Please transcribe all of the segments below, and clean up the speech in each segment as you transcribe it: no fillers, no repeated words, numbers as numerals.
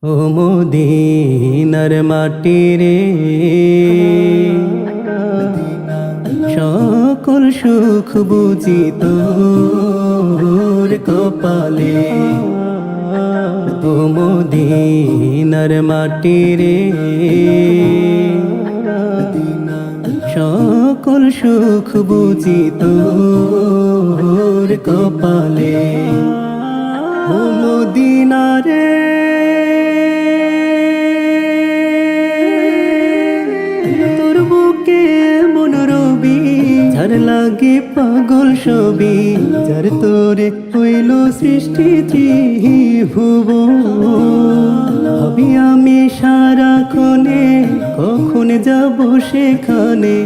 ও মদিনার মাটি রে, সকল সুখ বুঝি তোর কপালে। ও মদিনার মাটি রে, সকল সুখ বুঝি তোর কপালে। ও মদিনা রে, তোর বুকে মন রবি, যার লাগে পাগল সবি, যার তোরে হইল সৃষ্টি ত্রিভুবন। ভাবি আমি সারাক্ষণে কখন যাব সেখানে,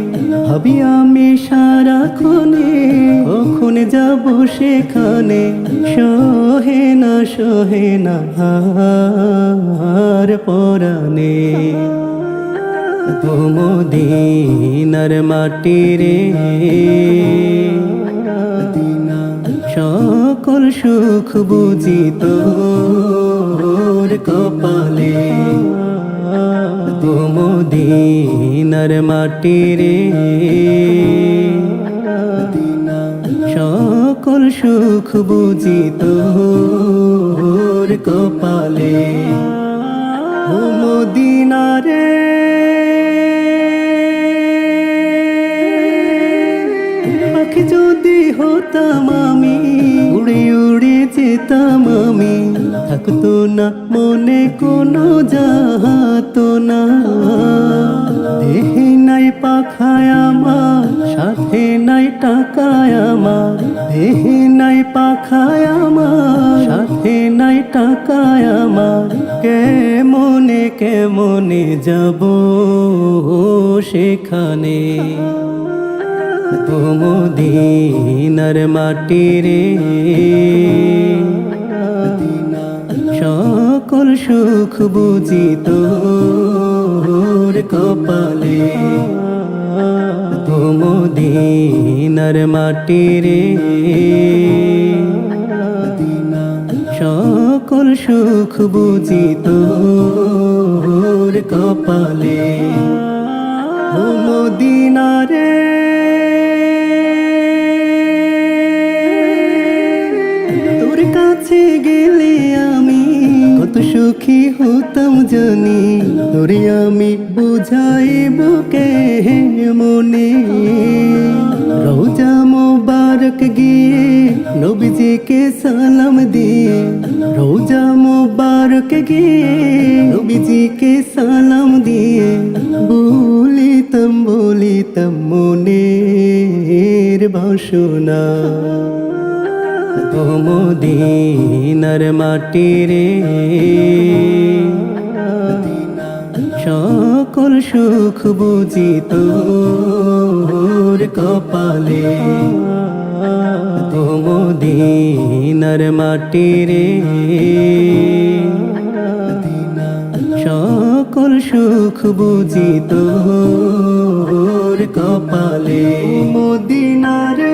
ভাবি আমি সারাক্ষণে কখন যাব সেখানে। সহে না আর পরাণে। ও মদিনার মাটি রে, সকল সুখ বুঝি তোর কপালে। ও মদিনার মাটি রে, সকল সুখ বুঝি তোর কপালে। ও মদিনা রে, পাখি যদি হতাম আমি, উড়ে উড়ে যেতাম আমি, থাকতো না মনে কোনো যাতো না। দেহে নাই পাখায় আমার, সাথে নাই টাকায় আমার, দেহে নাই পাখায় আমার, সাথে নাই টাকায় আমার। কেমনে যাব সেখানে। ও মদিনার মাটি রে, সকল সুখ বুঝি তোর কপালে। ও মদিনার মাটি রে, সকল সুখ বুঝি তোর কপালে। ও মদিনা রে, তোর কাছে গেলে আমি কত সুখী হতাম জানি, তোরে আমি বুঝাইব কে মনে। রোজা মোবারক গিয়ে নবীজিকে সালাম দিয়ে, রোজা মোবারক গিয়ে নবীজিকে সালাম দিয়ে, বলিতাম মনের বাসনা। ও মদিনার মাটি রে, সকল সুখ বুঝি তোর কপালে। ও মদিনার মাটি রে, সকল সুখ বুঝি তোর কপালে। মদিনা রে।